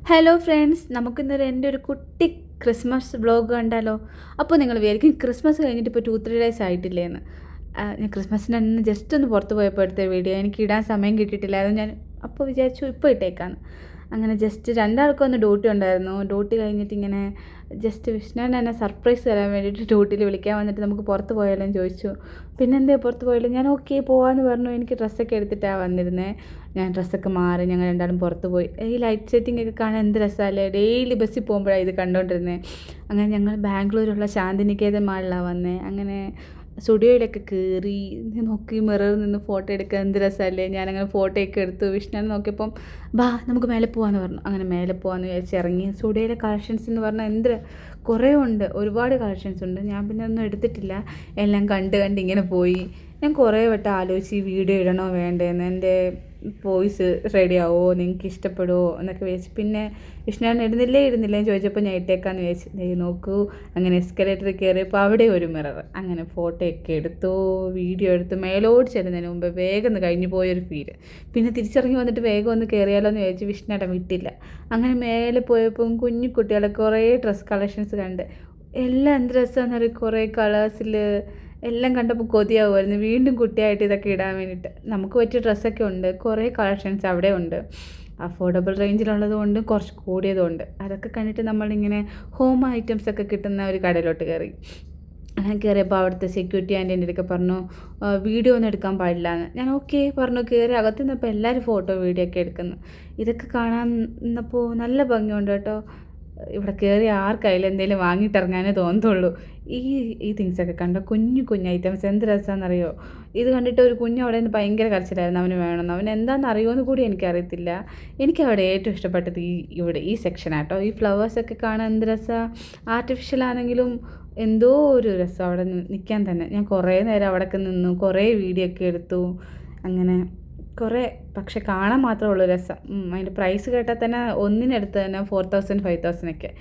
Hello friends, നമുക്കിന്നൊരു എൻ്റെ ഒരു കുട്ടി ക്രിസ്മസ് വ്ളോഗ് കണ്ടാലോ? അപ്പോൾ നിങ്ങൾ വിചാരിക്കും ക്രിസ്മസ് കഴിഞ്ഞിട്ട് ഇപ്പോൾ 2-3 ഡേയ്സ് ആയിട്ടില്ലേന്ന്. ഞാൻ ക്രിസ്മസിന് അന്ന് ജസ്റ്റ് ഒന്ന് പുറത്ത് പോയപ്പോൾ എടുത്ത വീഡിയോ, എനിക്ക് ഇടാൻ സമയം കിട്ടിയിട്ടില്ലായിരുന്നു. ഞാൻ അപ്പോൾ വിചാരിച്ചു ഇപ്പോൾ ഇട്ടേക്കാന്ന്. അങ്ങനെ ജസ്റ്റ് രണ്ടാൾക്കും ഒന്ന് ഡ്യൂട്ടി ഉണ്ടായിരുന്നു. ഡ്യൂട്ടി കഴിഞ്ഞിട്ട് ഇങ്ങനെ ജസ്റ്റ് വിഷ്ണുവിന് എന്നെ സർപ്രൈസ് തരാൻ വേണ്ടിയിട്ട് ഡ്യൂട്ടിയിൽ വിളിക്കാൻ വന്നിട്ട് നമുക്ക് പുറത്ത് പോയാലോ എന്ന് ചോദിച്ചു. പിന്നെന്തേ പുറത്ത് പോയാലും ഞാൻ ഓക്കെ പോകാമെന്ന് പറഞ്ഞു. എനിക്ക് ഡ്രസ്സൊക്കെ എടുത്തിട്ടാണ് വന്നിരുന്നത്. ഞാൻ ഡ്രസ്സൊക്കെ മാറി ഞങ്ങൾ രണ്ടാളും പുറത്ത് പോയി. ഈ ലൈറ്റ് സെറ്റിംഗ് ഒക്കെ കാണാൻ എന്ത് രസമല്ലേ. ഡെയിലി ബസ്സിൽ പോകുമ്പോഴാണ് ഇത് കണ്ടുകൊണ്ടിരുന്നത്. അങ്ങനെ ഞങ്ങൾ ബാംഗ്ലൂരുള്ള ശാന്തിനികേതൻ മാളിലാണ് വന്നത്. അങ്ങനെ സ്റ്റുഡിയോയിലൊക്കെ കയറി നോക്കി മിററിൽ നിന്ന് ഫോട്ടോ എടുക്കുക എന്ത് രസമല്ലേ. ഞാനങ്ങനെ ഫോട്ടോയൊക്കെ എടുത്തു. വിഷ്ണുവിനെ നോക്കിയപ്പം ബാ നമുക്ക് മേലെ പോകാമെന്ന് പറഞ്ഞു. അങ്ങനെ മേലെ പോകാമെന്ന് വിചാരിച്ച് ഇറങ്ങി. സ്റ്റുഡിയോയിലെ കളക്ഷൻസ് എന്ന് പറഞ്ഞാൽ എന്ത് കുറേ ഉണ്ട്, ഒരുപാട് കളക്ഷൻസ് ഉണ്ട്. ഞാൻ പിന്നെ ഒന്നും എടുത്തിട്ടില്ല, എല്ലാം കണ്ട് ഇങ്ങനെ പോയി. ഞാൻ കുറേ വട്ടം ആലോചിച്ച് ഈ വീഡിയോ ഇടണോ വേണ്ടേന്ന്, എൻ്റെ വോയിസ് റെഡിയാവോ, നിങ്ങൾക്ക് ഇഷ്ടപ്പെടുമോ എന്നൊക്കെ വിചാരിച്ചു. പിന്നെ വിഷ്ണുവിനെ ഇടുന്നില്ലേ ചോദിച്ചപ്പോൾ ഞാൻ ഇട്ടേക്കാന്ന് വിചാരിച്ചു. നോക്കൂ, അങ്ങനെ എസ്കലേറ്ററിൽ കയറിയപ്പോൾ അവിടെ ഒരു മിറർ. അങ്ങനെ ഫോട്ടോയൊക്കെ എടുത്തു, വീഡിയോ എടുത്തു. മേലോട്ട് ചെല്ലുന്നതിന് മുമ്പ് വേഗം ഒന്ന് കഴിഞ്ഞു പോയൊരു ഫീല്. പിന്നെ തിരിച്ചിറങ്ങി വന്നിട്ട് വേഗം ഒന്ന് കയറിയാലോ എന്ന് വിചാരിച്ചു. വിഷ്ണുവേട്ടൻ വിട്ടില്ല. അങ്ങനെ മേലെ പോയപ്പം കുഞ്ഞു കുട്ടികളെ കുറേ ഡ്രസ് കളക്ഷൻസ് കണ്ട്. എല്ലാം എന്ത് രസമാണെന്ന് പറയും, കുറേ കളേഴ്സിൽ എല്ലാം കണ്ടപ്പോൾ കൊതിയാവുമായിരുന്നു വീണ്ടും കുട്ടിയായിട്ട് ഇതൊക്കെ ഇടാൻ വേണ്ടിയിട്ട്. നമുക്ക് പറ്റിയ ഡ്രസ്സൊക്കെ ഉണ്ട്, കുറേ കളക്ഷൻസ് അവിടെ ഉണ്ട്. അഫോർഡബിൾ റേഞ്ചിലുള്ളത് കൊണ്ട് കുറച്ച് കൂടിയതുകൊണ്ട് അതൊക്കെ കണ്ടിട്ട് നമ്മളിങ്ങനെ ഹോം ഐറ്റംസ് ഒക്കെ കിട്ടുന്ന ഒരു കടയിലോട്ട് കയറി. അങ്ങനെ കയറിയപ്പോൾ അവിടുത്തെ സെക്യൂരിറ്റി ആൻറ്റി എൻ്റെ അടുക്കെ പറഞ്ഞു വീഡിയോ ഒന്നും എടുക്കാൻ പാടില്ല എന്ന്. ഞാൻ ഓക്കെ പറഞ്ഞു. കയറി അകത്ത് നിന്നപ്പോൾ എല്ലാവരും ഫോട്ടോ വീഡിയോ ഒക്കെ എടുക്കുന്നു. ഇതൊക്കെ കാണാൻ നിന്നപ്പോൾ നല്ല ഭംഗിയുണ്ട് കേട്ടോ. ഇവിടെ കയറി ആർക്കായാലും എന്തെങ്കിലും വാങ്ങിയിട്ടിറങ്ങാനേ തോന്നത്തുള്ളൂ. ഈ തിങ്സൊക്കെ കണ്ടോ, കുഞ്ഞു ഐറ്റംസ് എന്ത് രസമാണെന്നറിയോ. ഇത് കണ്ടിട്ട് ഒരു കുഞ്ഞ് അവിടെ നിന്ന് ഭയങ്കര കരച്ചിലായിരുന്നു, അവന് വേണമെന്ന്. അവൻ എന്താണെന്ന് അറിയുമെന്ന് കൂടി എനിക്കറിയത്തില്ല. എനിക്കവിടെ ഏറ്റവും ഇഷ്ടപ്പെട്ടത് ഈ സെക്ഷനാട്ടോ. ഈ ഫ്ലവേഴ്സൊക്കെ കാണാൻ എന്ത് രസമാണ്. ആർട്ടിഫിഷ്യൽ ആണെങ്കിലും എന്തോ ഒരു രസം അവിടെ നിൽക്കാൻ തന്നെ. ഞാൻ കുറേ നേരം അവിടെയൊക്കെ നിന്നു, കുറേ വീഡിയോ ഒക്കെ എടുത്തു. അങ്ങനെ കുറേ, പക്ഷെ കാണാൻ മാത്രമുള്ള രസം. അതിൻ്റെ പ്രൈസ് കേട്ടാൽ തന്നെ ഒന്നിനെടുത്ത് തന്നെ 4000 5000 ഒക്കെ.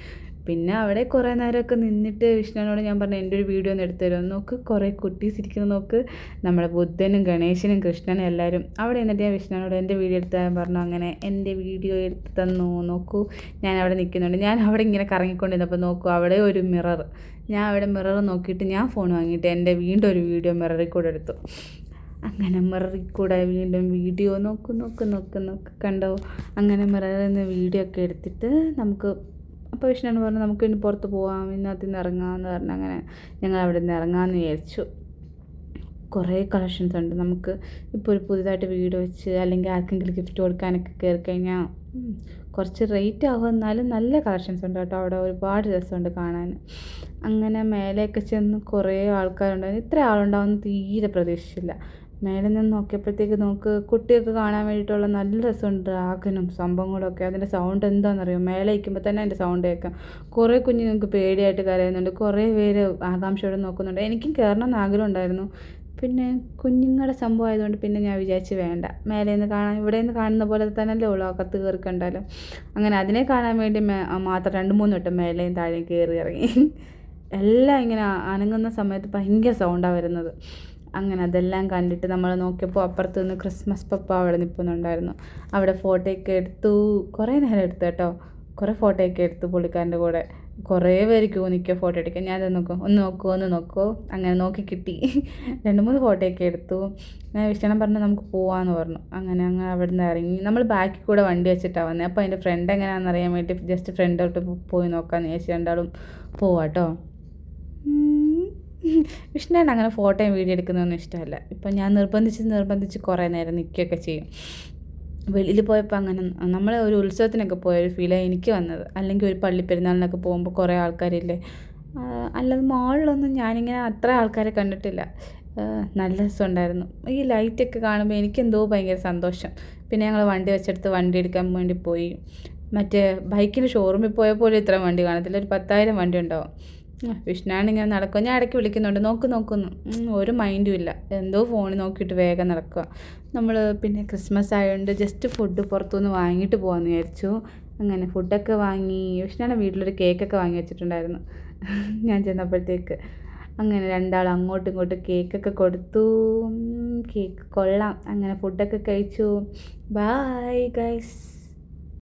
പിന്നെ അവിടെ കുറേ നേരമൊക്കെ നിന്നിട്ട് വിഷ്ണുവിനോട് ഞാൻ പറഞ്ഞു എൻ്റെ ഒരു വീഡിയോ ഒന്ന് എടുത്തു തരുമോ. നോക്ക് കുറേ കുട്ടീസ് ഇരിക്കുന്നത് നോക്ക്, നമ്മുടെ ബുദ്ധനും ഗണേശനും കൃഷ്ണനും എല്ലാവരും. അവിടെ എന്നിട്ട് ഞാൻ വിഷ്ണുവിനോട് എൻ്റെ വീഡിയോ എടുത്ത് തരാൻ പറഞ്ഞു. അങ്ങനെ എൻ്റെ വീഡിയോ എടുത്ത് തന്നു. നോക്കൂ, ഞാൻ അവിടെ നിൽക്കുന്നുണ്ട്. ഞാൻ അവിടെ ഇങ്ങനെ കറങ്ങിക്കൊണ്ടിരുന്നപ്പോൾ നോക്കൂ, അവിടെ ഒരു മിറർ. ഞാൻ അവിടെ മിറർ നോക്കിയിട്ട് ഞാൻ ഫോൺ വാങ്ങിയിട്ട് എൻ്റെ വീണ്ടും ഒരു വീഡിയോ മിററിൽ കൂടെ എടുത്തു. അങ്ങനെ മിററിൽ കൂടെ വീണ്ടും വീഡിയോ നോക്ക് കണ്ടോ. അങ്ങനെ മിററിൽ നിന്ന് വീഡിയോ ഒക്കെ എടുത്തിട്ട് നമുക്ക് അപ്പോൾ വിഷ്ണു പറഞ്ഞു നമുക്ക് ഇനി പുറത്ത് പോകാം, ഇന്നതിൽ നിന്ന് ഇറങ്ങാമെന്ന് പറഞ്ഞു. അങ്ങനെ ഞങ്ങൾ അവിടെ നിന്ന് ഇറങ്ങാമെന്ന് വിചാരിച്ചു. കുറേ കളക്ഷൻസ് ഉണ്ട്. നമുക്ക് ഇപ്പോൾ ഒരു പുതുതായിട്ട് വീട് വെച്ച് അല്ലെങ്കിൽ ആർക്കെങ്കിലും ഗിഫ്റ്റ് കൊടുക്കാനൊക്കെ കയറി കഴിഞ്ഞാൽ കുറച്ച് റേറ്റ് ആകും, എന്നാലും നല്ല കളക്ഷൻസ് ഉണ്ട് കേട്ടോ. അവിടെ ഒരുപാട് രസമുണ്ട് കാണാൻ. അങ്ങനെ മേലെയൊക്കെ ചെന്ന് കുറേ ആൾക്കാരുണ്ടായിരുന്നു. ഇത്ര ആളുണ്ടാവുമെന്ന് തീരെ പ്രതീക്ഷിച്ചില്ല. മേലെ നിന്ന് നോക്കിയപ്പോഴത്തേക്ക് നമുക്ക് കുട്ടിയൊക്കെ കാണാൻ വേണ്ടിയിട്ടുള്ള നല്ല രസമുണ്ട്. ഡ്രാഗനും സംഭവങ്ങളൊക്കെ. അതിൻ്റെ സൗണ്ട് എന്താണെന്നറിയോ, മേലെ ഇരിക്കുമ്പോൾ തന്നെ അതിൻ്റെ സൗണ്ട് കേൾക്കാം. കുറേ കുഞ്ഞുങ്ങൾക്ക് പേടിയായിട്ട് കരയുന്നുണ്ട്, കുറേ പേര് ആകാംക്ഷയോടെ നോക്കുന്നുണ്ട്. എനിക്കും കയറണമെന്ന് ആഗ്രഹം ഉണ്ടായിരുന്നു. പിന്നെ കുഞ്ഞുങ്ങളുടെ സംഭവം ആയതുകൊണ്ട് പിന്നെ ഞാൻ വിചാരിച്ച് വേണ്ട, മേലെ നിന്ന് കാണാൻ, ഇവിടെ നിന്ന് കാണുന്ന പോലെ തന്നെയല്ലേ ഉള്ളൂ, അകത്ത് കയറി കണ്ടാലും. അങ്ങനെ അതിനെ കാണാൻ വേണ്ടി മാത്രം 2-3 വട്ടം മേലെയും താഴെയും കയറി ഇറങ്ങി. എല്ലാം ഇങ്ങനെ അനങ്ങുന്ന സമയത്ത് ഭയങ്കര സൗണ്ടാണ് വരുന്നത്. അങ്ങനെ അതെല്ലാം കണ്ടിട്ട് നമ്മൾ നോക്കിയപ്പോൾ അപ്പുറത്ത് നിന്ന് ക്രിസ്മസ് പപ്പ അവിടെ നിൽക്കുന്നുണ്ടായിരുന്നു. അവിടെ ഫോട്ടോയൊക്കെ എടുത്തു, കുറേ നേരം എടുത്തു കേട്ടോ. കുറേ ഫോട്ടോയൊക്കെ എടുത്തു പുള്ളിക്കാരൻ്റെ കൂടെ. കുറേ പേര് ക്യൂ നിൽക്കുക ഫോട്ടോ എടുക്കാൻ. ഞാൻ ഒന്ന് നോക്കുമോ. അങ്ങനെ നോക്കി കിട്ടി. 2-3 ഫോട്ടോയൊക്കെ എടുത്തു. ഞാൻ വിഷ്ണു പറഞ്ഞു നമുക്ക് പോവാമെന്ന് പറഞ്ഞു. അങ്ങനെ അവിടെ നിന്ന് ഇറങ്ങി. നമ്മൾ ബാക്കിൽ കൂടെ വണ്ടി വെച്ചിട്ടാണ് വന്നത്. അപ്പോൾ അതിൻ്റെ ഫ്രണ്ട് എങ്ങനെയാണെന്ന് അറിയാൻ വേണ്ടി ജസ്റ്റ് ഫ്രണ്ടോട്ട് പോയി നോക്കാമെന്ന് വിചാരിച്ചു. രണ്ടാളും പോവാട്ടോ. വിഷ്ണുവിന് അങ്ങനെ ഫോട്ടോയും വീഡിയോ എടുക്കുന്നതൊന്നും ഇഷ്ടമല്ല. ഇപ്പം ഞാൻ നിർബന്ധിച്ച് കുറേ നേരം നിൽക്കുകയൊക്കെ ചെയ്യും. വെളിയിൽ പോയപ്പോൾ അങ്ങനെ നമ്മൾ ഒരു ഉത്സവത്തിനൊക്കെ പോയൊരു ഫീലാണ് എനിക്ക് വന്നത്. അല്ലെങ്കിൽ ഒരു പള്ളിപ്പെരുന്നാളിനൊക്കെ പോകുമ്പോൾ കുറേ ആൾക്കാരില്ലേ. അല്ലാതെ മാളിലൊന്നും ഞാനിങ്ങനെ അത്ര ആൾക്കാരെ കണ്ടിട്ടില്ല. നല്ല രസമുണ്ടായിരുന്നു. ഈ ലൈറ്റൊക്കെ കാണുമ്പോൾ എനിക്കെന്തോ ഭയങ്കര സന്തോഷം. പിന്നെ ഞങ്ങൾ വണ്ടി വെച്ചെടുത്ത് വണ്ടി എടുക്കാൻ വേണ്ടി പോയി. മറ്റേ ബൈക്കിന് ഷോറൂമിൽ പോയ പോലെ ഇത്രയും വണ്ടി കാണത്തില്ല, ഒരു 10,000 വണ്ടി ഉണ്ടാവും. വിഷ്ണുവാണിങ്ങനെ നടക്കുക. ഞാൻ ഇടയ്ക്ക് വിളിക്കുന്നുണ്ട്, നോക്കുന്നു. ഒരു മൈൻഡും ഇല്ല, എന്തോ ഫോണിൽ നോക്കിയിട്ട് വേഗം നടക്കുക. നമ്മൾ പിന്നെ ക്രിസ്മസ് ആയതുകൊണ്ട് ജസ്റ്റ് ഫുഡ് പുറത്തുനിന്ന് വാങ്ങിയിട്ട് പോകാമെന്ന് വിചാരിച്ചു. അങ്ങനെ ഫുഡൊക്കെ വാങ്ങി. വിഷ്ണുവിൻ്റെ വീട്ടിലൊരു കേക്കൊക്കെ വാങ്ങി വെച്ചിട്ടുണ്ടായിരുന്നു ഞാൻ ചെന്നപ്പോഴത്തേക്ക്. അങ്ങനെ രണ്ടാളും അങ്ങോട്ടും ഇങ്ങോട്ടും കേക്കൊക്കെ കൊടുത്തു. കേക്ക് കൊള്ളാം. അങ്ങനെ ഫുഡൊക്കെ കഴിച്ചു. Bye guys.